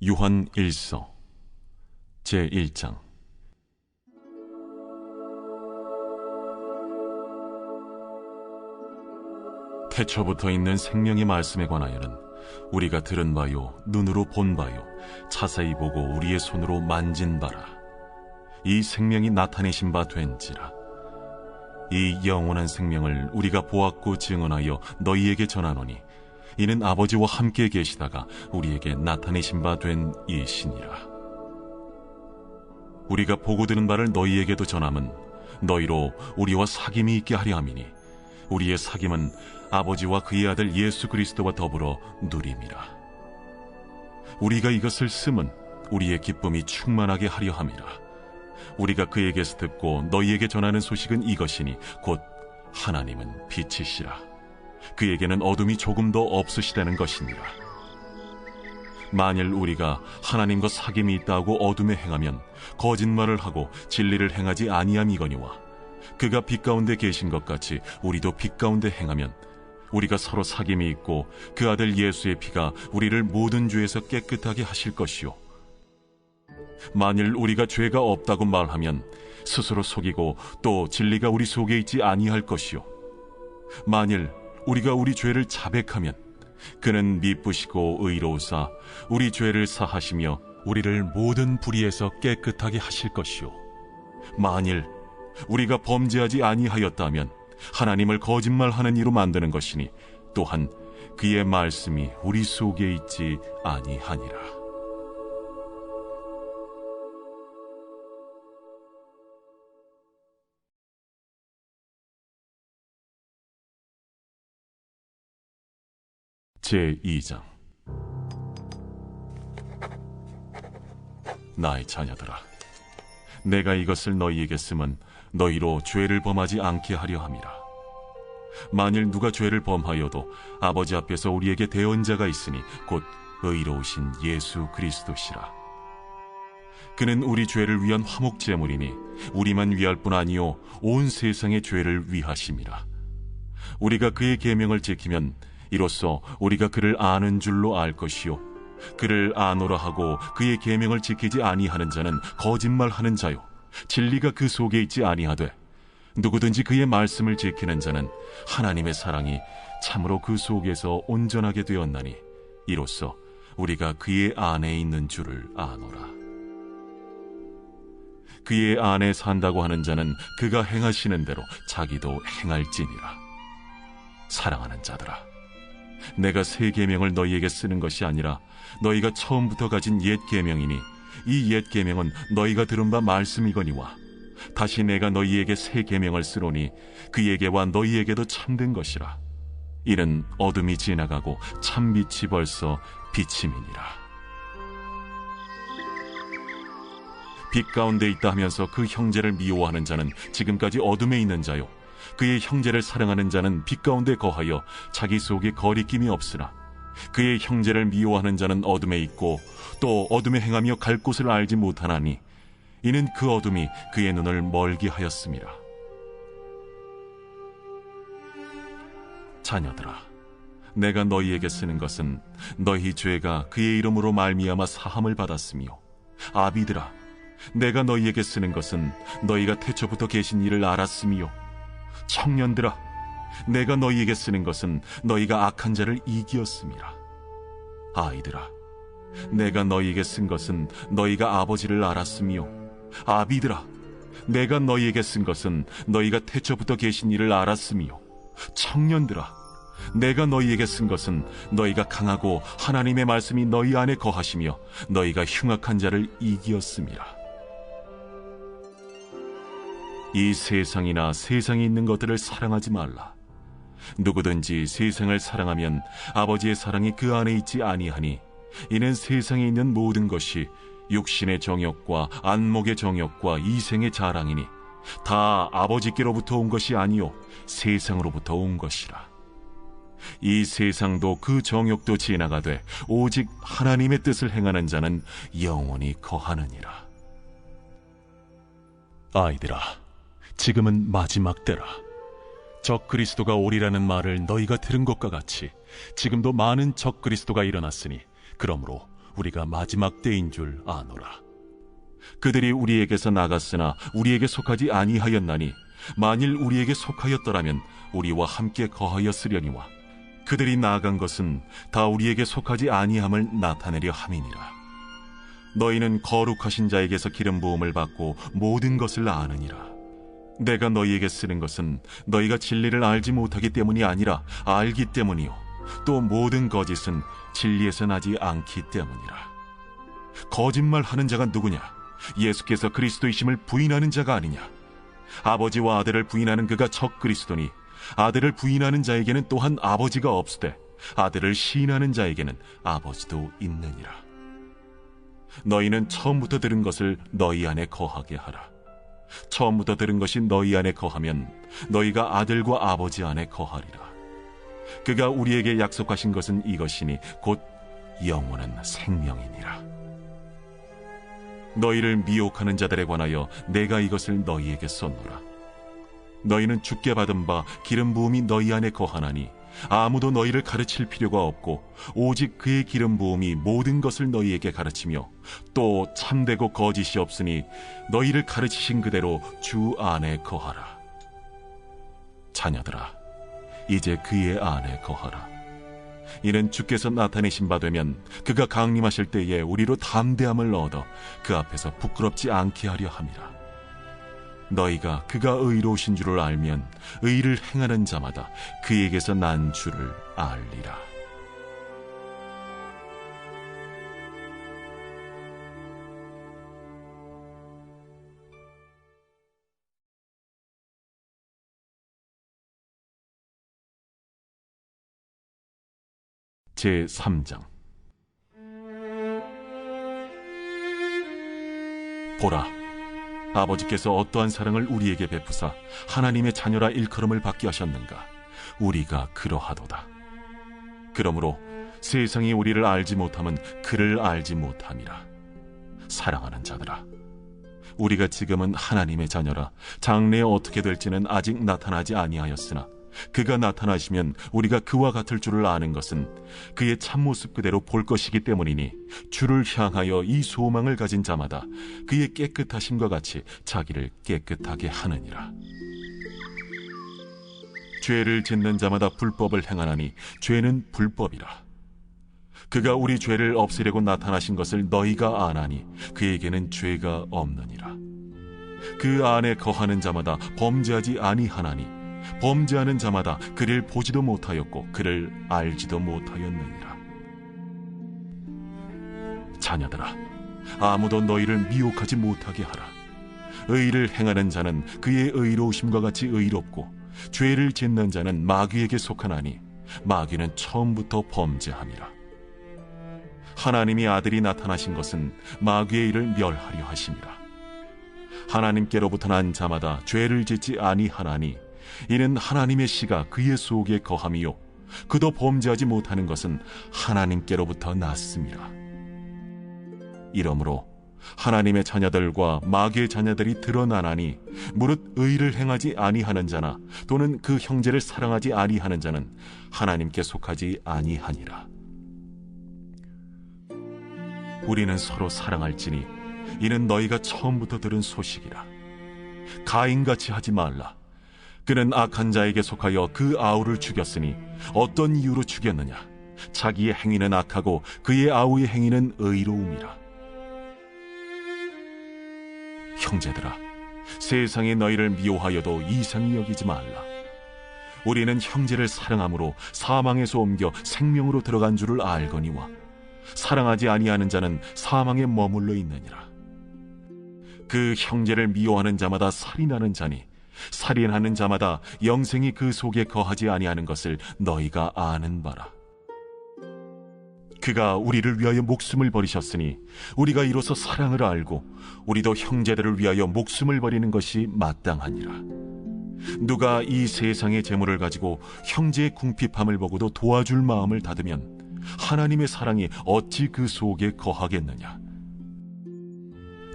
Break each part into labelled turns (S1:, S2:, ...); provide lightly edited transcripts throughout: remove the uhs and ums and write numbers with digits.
S1: 요한 1서 제1장. 태초부터 있는 생명의 말씀에 관하여는 우리가 들은 바요, 눈으로 본 바요, 자세히 보고 우리의 손으로 만진 바라. 이 생명이 나타내신 바 된지라. 이 영원한 생명을 우리가 보았고 증언하여 너희에게 전하노니 이는 아버지와 함께 계시다가 우리에게 나타내신 바 된 이시니라. 우리가 보고 들은 바를 너희에게도 전함은 너희로 우리와 사귐이 있게 하려 함이니 우리의 사귐은 아버지와 그의 아들 예수 그리스도와 더불어 누림이라. 우리가 이것을 쓰면 우리의 기쁨이 충만하게 하려 함이라. 우리가 그에게서 듣고 너희에게 전하는 소식은 이것이니 곧 하나님은 빛이시라. 그에게는 어둠이 조금도 없으시다는 것이니라. 만일 우리가 하나님과 사귐이 있다고 어둠에 행하면 거짓말을 하고 진리를 행하지 아니함이거니와 그가 빛 가운데 계신 것 같이 우리도 빛 가운데 행하면 우리가 서로 사귐이 있고 그 아들 예수의 피가 우리를 모든 죄에서 깨끗하게 하실 것이요, 만일 우리가 죄가 없다고 말하면 스스로 속이고 또 진리가 우리 속에 있지 아니할 것이요, 만일 우리가 우리 죄를 자백하면 그는 미쁘시고 의로우사 우리 죄를 사하시며 우리를 모든 불의에서 깨끗하게 하실 것이요, 만일 우리가 범죄하지 아니하였다면 하나님을 거짓말하는 이로 만드는 것이니 또한 그의 말씀이 우리 속에 있지 아니하니라. 제2장. 나의 자녀들아, 내가 이것을 너희에게 쓰면 너희로 죄를 범하지 않게 하려 함이라. 만일 누가 죄를 범하여도 아버지 앞에서 우리에게 대언자가 있으니 곧 의로우신 예수 그리스도시라. 그는 우리 죄를 위한 화목제물이니 우리만 위할 뿐 아니요 온 세상의 죄를 위하심이라. 우리가 그의 계명을 지키면 이로써 우리가 그를 아는 줄로 알 것이요, 그를 아노라 하고 그의 계명을 지키지 아니하는 자는 거짓말하는 자요, 진리가 그 속에 있지 아니하되 누구든지 그의 말씀을 지키는 자는 하나님의 사랑이 참으로 그 속에서 온전하게 되었나니 이로써 우리가 그의 안에 있는 줄을 아노라. 그의 안에 산다고 하는 자는 그가 행하시는 대로 자기도 행할지니라. 사랑하는 자들아, 내가 새 계명을 너희에게 쓰는 것이 아니라 너희가 처음부터 가진 옛 계명이니 이 옛 계명은 너희가 들은 바 말씀이거니와 다시 내가 너희에게 새 계명을 쓰노니 그에게와 너희에게도 참된 것이라. 이는 어둠이 지나가고 참빛이 벌써 비침이니라. 빛 가운데 있다 하면서 그 형제를 미워하는 자는 지금까지 어둠에 있는 자요, 그의 형제를 사랑하는 자는 빛 가운데 거하여 자기 속에 거리낌이 없으나 그의 형제를 미워하는 자는 어둠에 있고 또 어둠에 행하며 갈 곳을 알지 못하나니 이는 그 어둠이 그의 눈을 멀게 하였음이라. 자녀들아, 내가 너희에게 쓰는 것은 너희 죄가 그의 이름으로 말미암아 사함을 받았으며, 아비들아, 내가 너희에게 쓰는 것은 너희가 태초부터 계신 이를 알았으며, 청년들아, 내가 너희에게 쓰는 것은 너희가 악한 자를 이기었음이라. 아이들아, 내가 너희에게 쓴 것은 너희가 아버지를 알았으며, 아비들아, 내가 너희에게 쓴 것은 너희가 태초부터 계신 이를 알았으며, 청년들아, 내가 너희에게 쓴 것은 너희가 강하고 하나님의 말씀이 너희 안에 거하시며 너희가 흉악한 자를 이기었음이라. 이 세상이나 세상에 있는 것들을 사랑하지 말라. 누구든지 세상을 사랑하면 아버지의 사랑이 그 안에 있지 아니하니 이는 세상에 있는 모든 것이 육신의 정욕과 안목의 정욕과 이생의 자랑이니 다 아버지께로부터 온 것이 아니요 세상으로부터 온 것이라. 이 세상도 그 정욕도 지나가되 오직 하나님의 뜻을 행하는 자는 영원히 거하느니라. 아이들아, 지금은 마지막 때라. 적 그리스도가 오리라는 말을 너희가 들은 것과 같이 지금도 많은 적 그리스도가 일어났으니 그러므로 우리가 마지막 때인 줄 아노라. 그들이 우리에게서 나갔으나 우리에게 속하지 아니하였나니 만일 우리에게 속하였더라면 우리와 함께 거하였으려니와 그들이 나아간 것은 다 우리에게 속하지 아니함을 나타내려 함이니라. 너희는 거룩하신 자에게서 기름 부음을 받고 모든 것을 아느니라. 내가 너희에게 쓰는 것은 너희가 진리를 알지 못하기 때문이 아니라 알기 때문이요 또 모든 거짓은 진리에서 나지 않기 때문이라. 거짓말하는 자가 누구냐? 예수께서 그리스도이심을 부인하는 자가 아니냐? 아버지와 아들을 부인하는 그가 적 그리스도니 아들을 부인하는 자에게는 또한 아버지가 없으되 아들을 시인하는 자에게는 아버지도 있느니라. 너희는 처음부터 들은 것을 너희 안에 거하게 하라. 처음부터 들은 것이 너희 안에 거하면 너희가 아들과 아버지 안에 거하리라. 그가 우리에게 약속하신 것은 이것이니 곧 영원한 생명이니라. 너희를 미혹하는 자들에 관하여 내가 이것을 너희에게 썼노라. 너희는 주께 받은 바 기름 부음이 너희 안에 거하나니 아무도 너희를 가르칠 필요가 없고 오직 그의 기름 부음이 모든 것을 너희에게 가르치며 또 참되고 거짓이 없으니 너희를 가르치신 그대로 주 안에 거하라. 자녀들아, 이제 그의 안에 거하라. 이는 주께서 나타내신 바 되면 그가 강림하실 때에 우리로 담대함을 얻어 그 앞에서 부끄럽지 않게 하려 함이라. 너희가 그가 의로우신 줄을 알면 의를 행하는 자마다 그에게서 난 줄을 알리라. 제3장. 보라, 아버지께서 어떠한 사랑을 우리에게 베푸사 하나님의 자녀라 일컬음을 받게 하셨는가? 우리가 그러하도다. 그러므로 세상이 우리를 알지 못함은 그를 알지 못함이라. 사랑하는 자들아, 우리가 지금은 하나님의 자녀라. 장래에 어떻게 될지는 아직 나타나지 아니하였으나 그가 나타나시면 우리가 그와 같을 줄을 아는 것은 그의 참모습 그대로 볼 것이기 때문이니 주를 향하여 이 소망을 가진 자마다 그의 깨끗하심과 같이 자기를 깨끗하게 하느니라. 죄를 짓는 자마다 불법을 행하나니 죄는 불법이라. 그가 우리 죄를 없애려고 나타나신 것을 너희가 아나니 그에게는 죄가 없느니라. 그 안에 거하는 자마다 범죄하지 아니하나니 범죄하는 자마다 그를 보지도 못하였고 그를 알지도 못하였느니라. 자녀들아, 아무도 너희를 미혹하지 못하게 하라. 의를 행하는 자는 그의 의로우심과 같이 의롭고 죄를 짓는 자는 마귀에게 속하나니 마귀는 처음부터 범죄함이라. 하나님이 아들이 나타나신 것은 마귀의 일을 멸하려 하심이라. 하나님께로부터 난 자마다 죄를 짓지 아니하나니 이는 하나님의 씨가 그의 속에 거함이요 그도 범죄하지 못하는 것은 하나님께로부터 났음이라. 이러므로 하나님의 자녀들과 마귀의 자녀들이 드러나나니 무릇 의를 행하지 아니하는 자나 또는 그 형제를 사랑하지 아니하는 자는 하나님께 속하지 아니하니라. 우리는 서로 사랑할지니 이는 너희가 처음부터 들은 소식이라. 가인같이 하지 말라. 그는 악한 자에게 속하여 그 아우를 죽였으니 어떤 이유로 죽였느냐? 자기의 행위는 악하고 그의 아우의 행위는 의로움이라. 형제들아, 세상이 너희를 미워하여도 이상히 여기지 말라. 우리는 형제를 사랑함으로 사망에서 옮겨 생명으로 들어간 줄을 알거니와 사랑하지 아니하는 자는 사망에 머물러 있느니라. 그 형제를 미워하는 자마다 살인하는 자니 살인하는 자마다 영생이 그 속에 거하지 아니하는 것을 너희가 아는 바라. 그가 우리를 위하여 목숨을 버리셨으니 우리가 이로써 사랑을 알고 우리도 형제들을 위하여 목숨을 버리는 것이 마땅하니라. 누가 이 세상의 재물을 가지고 형제의 궁핍함을 보고도 도와줄 마음을 닫으면 하나님의 사랑이 어찌 그 속에 거하겠느냐?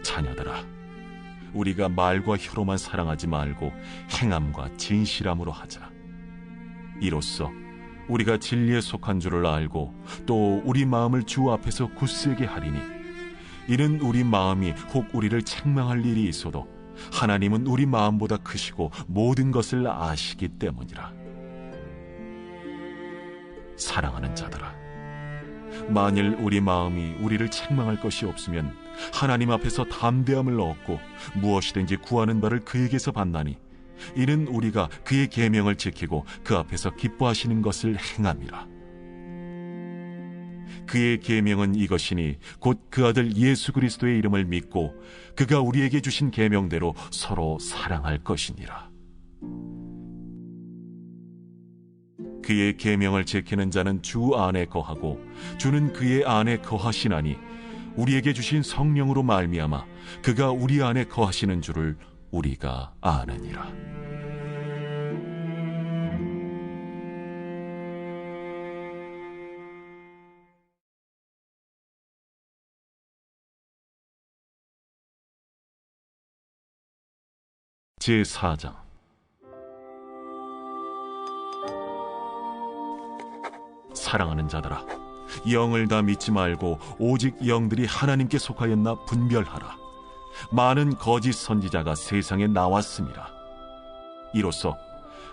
S1: 자녀들아, 우리가 말과 혀로만 사랑하지 말고 행함과 진실함으로 하자. 이로써 우리가 진리에 속한 줄을 알고 또 우리 마음을 주 앞에서 굳세게 하리니 이는 우리 마음이 혹 우리를 책망할 일이 있어도 하나님은 우리 마음보다 크시고 모든 것을 아시기 때문이라. 사랑하는 자들아, 만일 우리 마음이 우리를 책망할 것이 없으면 하나님 앞에서 담대함을 얻고 무엇이든지 구하는 바를 그에게서 받나니 이는 우리가 그의 계명을 지키고 그 앞에서 기뻐하시는 것을 행함이라. 그의 계명은 이것이니 곧 그 아들 예수 그리스도의 이름을 믿고 그가 우리에게 주신 계명대로 서로 사랑할 것이니라. 그의 계명을 지키는 자는 주 안에 거하고 주는 그의 안에 거하시나니 우리에게 주신 성령으로 말미암아 그가 우리 안에 거하시는 줄을 우리가 아느니라. 제4장. 사랑하는 자들아, 영을 다 믿지 말고 오직 영들이 하나님께 속하였나 분별하라. 많은 거짓 선지자가 세상에 나왔습니다. 이로써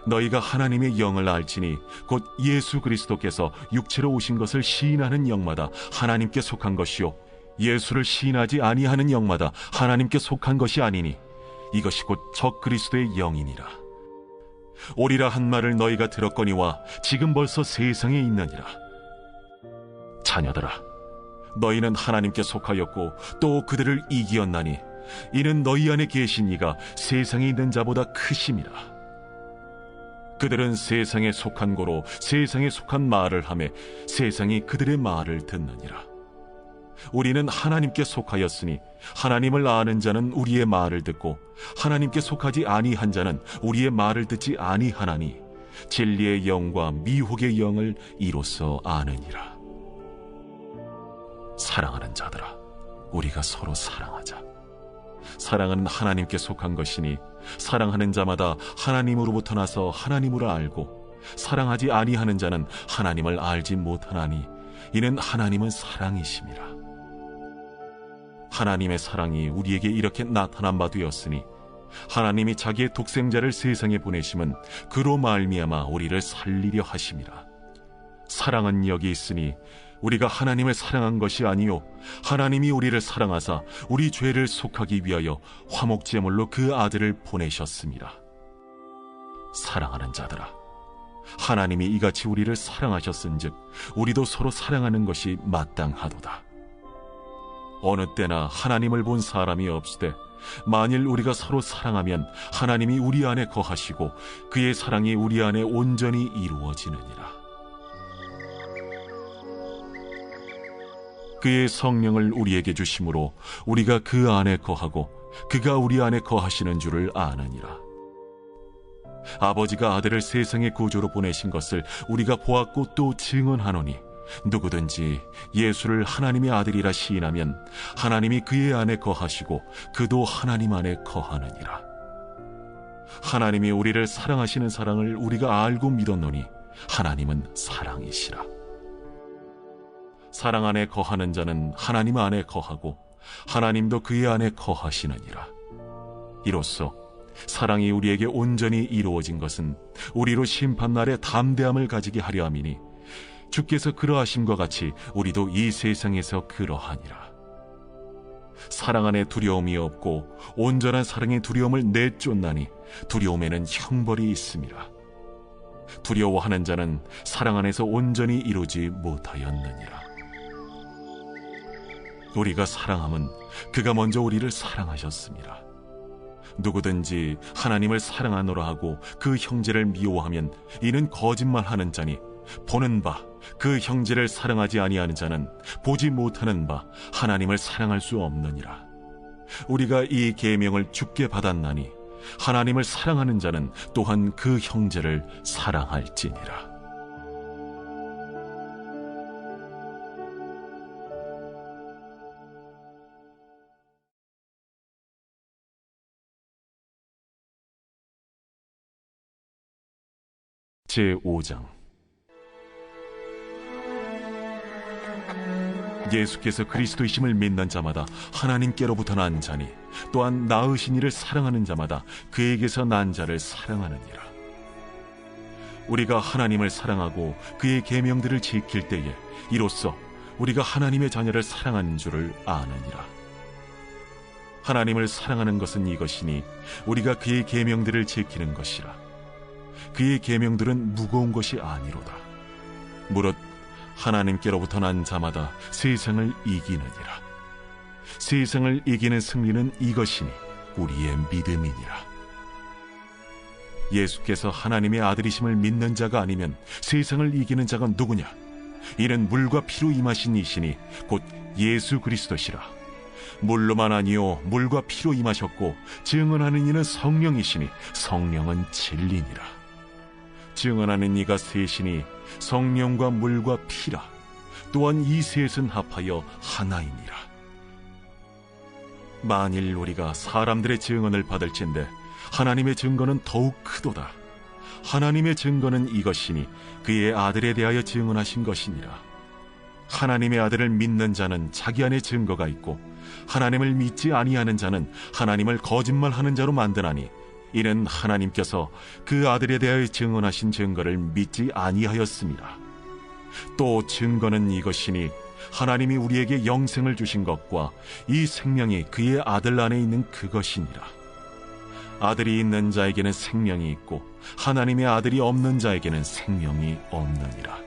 S1: 너희가 하나님의 영을 알지니 곧 예수 그리스도께서 육체로 오신 것을 시인하는 영마다 하나님께 속한 것이요 예수를 시인하지 아니하는 영마다 하나님께 속한 것이 아니니 이것이 곧 적 그리스도의 영이니라. 오리라 한 말을 너희가 들었거니와 지금 벌써 세상에 있느니라. 자녀들아, 너희는 하나님께 속하였고 또 그들을 이기었나니 이는 너희 안에 계신 이가 세상에 있는 자보다 크심이라. 그들은 세상에 속한 고로 세상에 속한 말을 하며 세상이 그들의 말을 듣느니라. 우리는 하나님께 속하였으니 하나님을 아는 자는 우리의 말을 듣고 하나님께 속하지 아니한 자는 우리의 말을 듣지 아니하나니 진리의 영과 미혹의 영을 이로써 아느니라. 사랑하는 자들아, 우리가 서로 사랑하자. 사랑은 하나님께 속한 것이니 사랑하는 자마다 하나님으로부터 나서 하나님을 알고 사랑하지 아니하는 자는 하나님을 알지 못하나니 이는 하나님은 사랑이심이라. 하나님의 사랑이 우리에게 이렇게 나타난 바 되었으니 하나님이 자기의 독생자를 세상에 보내심은 그로 말미암아 우리를 살리려 하심이라. 사랑은 여기 있으니 우리가 하나님을 사랑한 것이 아니요 하나님이 우리를 사랑하사 우리 죄를 속하기 위하여 화목제물로 그 아들을 보내셨습니다. 사랑하는 자들아, 하나님이 이같이 우리를 사랑하셨은즉 우리도 서로 사랑하는 것이 마땅하도다. 어느 때나 하나님을 본 사람이 없으되 만일 우리가 서로 사랑하면 하나님이 우리 안에 거하시고 그의 사랑이 우리 안에 온전히 이루어지느니라. 그의 성령을 우리에게 주심으로 우리가 그 안에 거하고 그가 우리 안에 거하시는 줄을 아느니라. 아버지가 아들을 세상의 구주로 보내신 것을 우리가 보았고 또 증언하노니 누구든지 예수를 하나님의 아들이라 시인하면 하나님이 그의 안에 거하시고 그도 하나님 안에 거하느니라. 하나님이 우리를 사랑하시는 사랑을 우리가 알고 믿었노니 하나님은 사랑이시라. 사랑 안에 거하는 자는 하나님 안에 거하고 하나님도 그의 안에 거하시느니라. 이로써 사랑이 우리에게 온전히 이루어진 것은 우리로 심판날에 담대함을 가지게 하려 함이니 주께서 그러하심과 같이 우리도 이 세상에서 그러하니라. 사랑 안에 두려움이 없고 온전한 사랑의 두려움을 내쫓나니 두려움에는 형벌이 있음이라. 두려워하는 자는 사랑 안에서 온전히 이루지 못하였느니라. 우리가 사랑함은 그가 먼저 우리를 사랑하셨습니다. 누구든지 하나님을 사랑하노라 하고 그 형제를 미워하면 이는 거짓말하는 자니 보는 바 그 형제를 사랑하지 아니하는 자는 보지 못하는 바 하나님을 사랑할 수 없느니라. 우리가 이 계명을 주께 받았나니 하나님을 사랑하는 자는 또한 그 형제를 사랑할지니라. 제5장. 예수께서 그리스도이심을 믿는 자마다 하나님께로부터 난 자니 또한 낳으신 이를 사랑하는 자마다 그에게서 난 자를 사랑하느니라. 우리가 하나님을 사랑하고 그의 계명들을 지킬 때에 이로써 우리가 하나님의 자녀를 사랑하는 줄을 아느니라. 하나님을 사랑하는 것은 이것이니 우리가 그의 계명들을 지키는 것이라. 그의 계명들은 무거운 것이 아니로다. 무릇 하나님께로부터 난 자마다 세상을 이기느니라. 세상을 이기는 승리는 이것이니 우리의 믿음이니라. 예수께서 하나님의 아들이심을 믿는 자가 아니면 세상을 이기는 자가 누구냐? 이는 물과 피로 임하신 이시니 곧 예수 그리스도시라. 물로만 아니요 물과 피로 임하셨고 증언하는 이는 성령이시니 성령은 진리니라. 증언하는 이가 셋이니 성령과 물과 피라. 또한 이 셋은 합하여 하나이니라. 만일 우리가 사람들의 증언을 받을진대 하나님의 증거는 더욱 크도다. 하나님의 증거는 이것이니 그의 아들에 대하여 증언하신 것이니라. 하나님의 아들을 믿는 자는 자기 안에 증거가 있고 하나님을 믿지 아니하는 자는 하나님을 거짓말하는 자로 만드나니 이는 하나님께서 그 아들에 대하여 증언하신 증거를 믿지 아니하였습니다. 또 증거는 이것이니 하나님이 우리에게 영생을 주신 것과 이 생명이 그의 아들 안에 있는 그것이니라. 아들이 있는 자에게는 생명이 있고 하나님의 아들이 없는 자에게는 생명이 없느니라.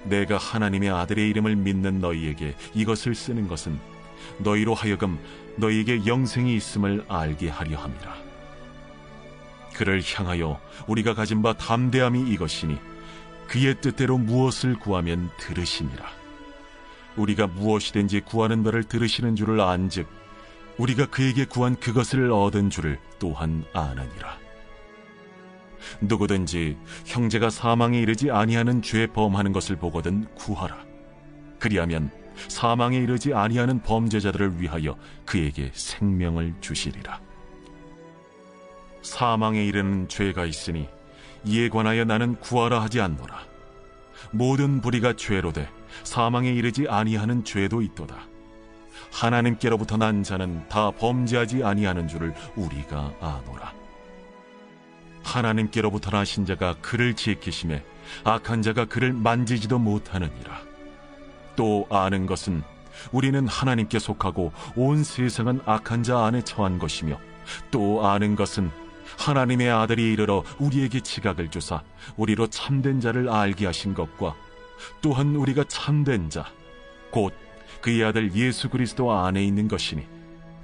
S1: 내가 하나님의 아들의 이름을 믿는 너희에게 이것을 쓰는 것은 너희로 하여금 너희에게 영생이 있음을 알게 하려 함이라. 그를 향하여 우리가 가진 바 담대함이 이것이니 그의 뜻대로 무엇을 구하면 들으시니라. 우리가 무엇이든지 구하는 바를 들으시는 줄을 안즉 우리가 그에게 구한 그것을 얻은 줄을 또한 아느니라. 누구든지 형제가 사망에 이르지 아니하는 죄 범하는 것을 보거든 구하라. 그리하면 사망에 이르지 아니하는 범죄자들을 위하여 그에게 생명을 주시리라. 사망에 이르는 죄가 있으니 이에 관하여 나는 구하라 하지 않노라. 모든 불의가 죄로 돼 사망에 이르지 아니하는 죄도 있도다. 하나님께로부터 난 자는 다 범죄하지 아니하는 줄을 우리가 아노라. 하나님께로부터 나신 자가 그를 지키심에 악한 자가 그를 만지지도 못하느니라. 또 아는 것은 우리는 하나님께 속하고 온 세상은 악한 자 안에 처한 것이며 또 아는 것은 하나님의 아들이 이르러 우리에게 지각을 주사 우리로 참된 자를 알게 하신 것과 또한 우리가 참된 자 곧 그의 아들 예수 그리스도 안에 있는 것이니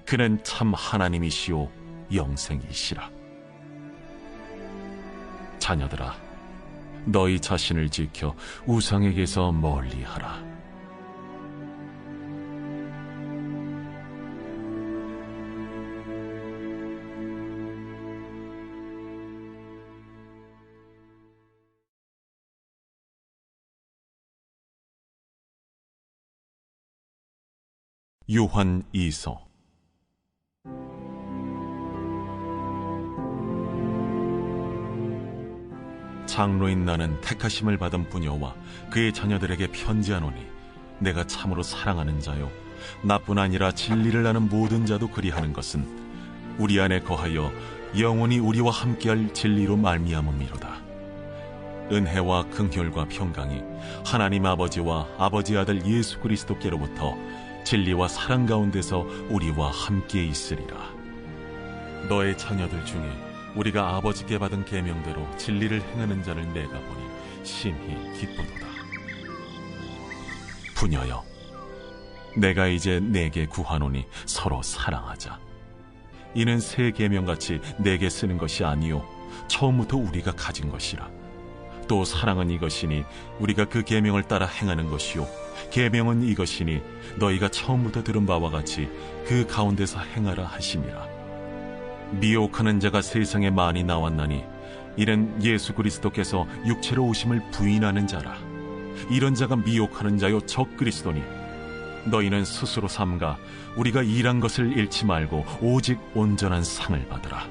S1: 그는 참 하나님이시오 영생이시라. 자녀들아, 너희 자신을 지켜 우상에게서 멀리하라. 요한 2서. 장로인 나는 택하심을 받은 부녀와 그의 자녀들에게 편지하노니 내가 참으로 사랑하는 자요 나뿐 아니라 진리를 아는 모든 자도 그리하는 것은 우리 안에 거하여 영원히 우리와 함께할 진리로 말미암음이로다. 은혜와 긍휼과 평강이 하나님 아버지와 아버지 아들 예수 그리스도께로부터 진리와 사랑 가운데서 우리와 함께 있으리라. 너의 자녀들 중에 우리가 아버지께 받은 계명대로 진리를 행하는 자를 내가 보니 심히 기쁘도다. 부녀여, 내가 이제 내게 구하노니 서로 사랑하자. 이는 새 계명같이 내게 쓰는 것이 아니요 처음부터 우리가 가진 것이라. 또 사랑은 이것이니 우리가 그 계명을 따라 행하는 것이요 계명은 이것이니 너희가 처음부터 들은 바와 같이 그 가운데서 행하라 하심이라. 미혹하는 자가 세상에 많이 나왔나니 이는 예수 그리스도께서 육체로 오심을 부인하는 자라. 이런 자가 미혹하는 자요 적 그리스도니 너희는 스스로 삼가 우리가 일한 것을 잃지 말고 오직 온전한 상을 받으라.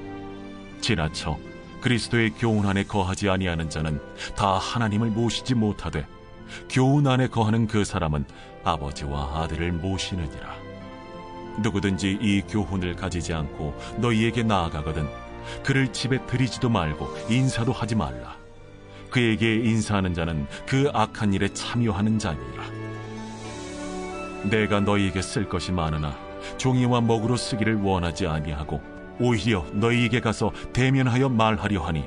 S1: 지나쳐 그리스도의 교훈 안에 거하지 아니하는 자는 다 하나님을 모시지 못하되 교훈 안에 거하는 그 사람은 아버지와 아들을 모시느니라. 누구든지 이 교훈을 가지지 않고 너희에게 나아가거든 그를 집에 들이지도 말고 인사도 하지 말라. 그에게 인사하는 자는 그 악한 일에 참여하는 자니라. 내가 너희에게 쓸 것이 많으나 종이와 먹으로 쓰기를 원하지 아니하고 오히려 너희에게 가서 대면하여 말하려 하니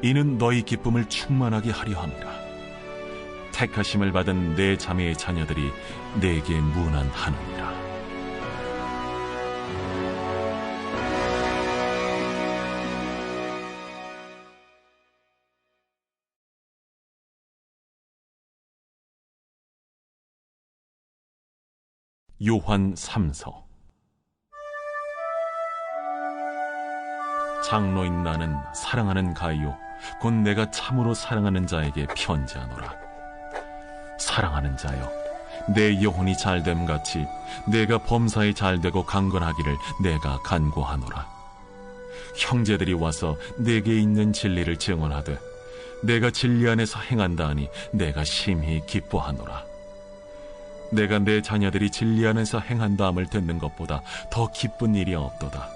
S1: 이는 너희 기쁨을 충만하게 하려 함이라. 택하심을 받은 내 자매의 자녀들이 내게 문안하느니라. 요한 3서. 장로인 나는 사랑하는 가이오 곧 내가 참으로 사랑하는 자에게 편지하노라. 사랑하는 자여, 내 영혼이 잘됨 같이 내가 범사에 잘되고 강건하기를 내가 간구하노라. 형제들이 와서 내게 있는 진리를 증언하되 내가 진리 안에서 행한다 하니 내가 심히 기뻐하노라. 내가 내 자녀들이 진리 안에서 행한다함을 듣는 것보다 더 기쁜 일이 없도다.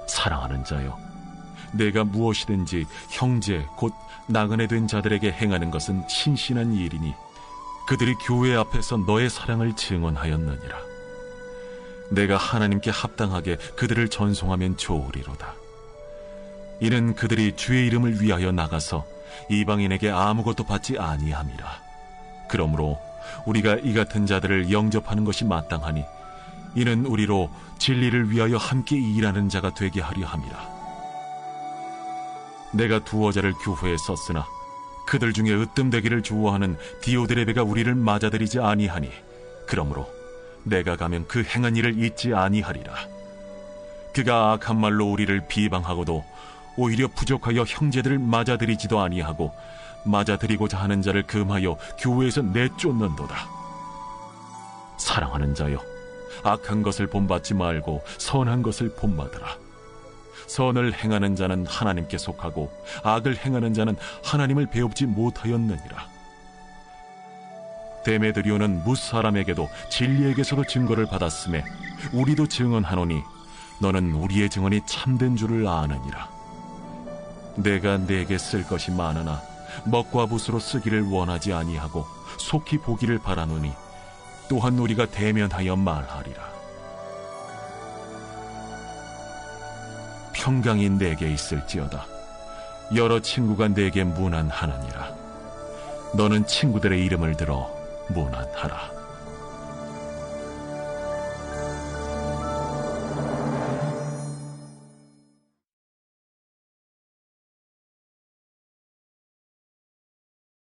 S1: 사랑하는 자여, 내가 무엇이든지 형제 곧 나그네 된 자들에게 행하는 것은 신신한 일이니 그들이 교회 앞에서 너의 사랑을 증언하였느니라. 내가 하나님께 합당하게 그들을 전송하면 좋으리로다. 이는 그들이 주의 이름을 위하여 나가서 이방인에게 아무것도 받지 아니함이라. 그러므로 우리가 이 같은 자들을 영접하는 것이 마땅하니 이는 우리로 진리를 위하여 함께 일하는 자가 되게 하려 함이라. 내가 두어 자를 교회에 썼으나 그들 중에 으뜸되기를 좋아하는 디오드레베가 우리를 맞아들이지 아니하니 그러므로 내가 가면 그 행한 일을 잊지 아니하리라. 그가 악한 말로 우리를 비방하고도 오히려 부족하여 형제들을 맞아들이지도 아니하고 맞아들이고자 하는 자를 금하여 교회에서 내쫓는도다. 사랑하는 자여, 악한 것을 본받지 말고 선한 것을 본받으라. 선을 행하는 자는 하나님께 속하고 악을 행하는 자는 하나님을 배웁지 못하였느니라. 데메드리오는 무사람에게도 진리에게서도 증거를 받았음에 우리도 증언하노니 너는 우리의 증언이 참된 줄을 아느니라. 내가 네게 쓸 것이 많으나 먹과 붓으로 쓰기를 원하지 아니하고 속히 보기를 바라노니 또한 우리가 대면하여 말하리라. 평강이 내게 있을지어다. 여러 친구가 내게 문안하느니라. 너는 친구들의 이름을 들어 문안하라.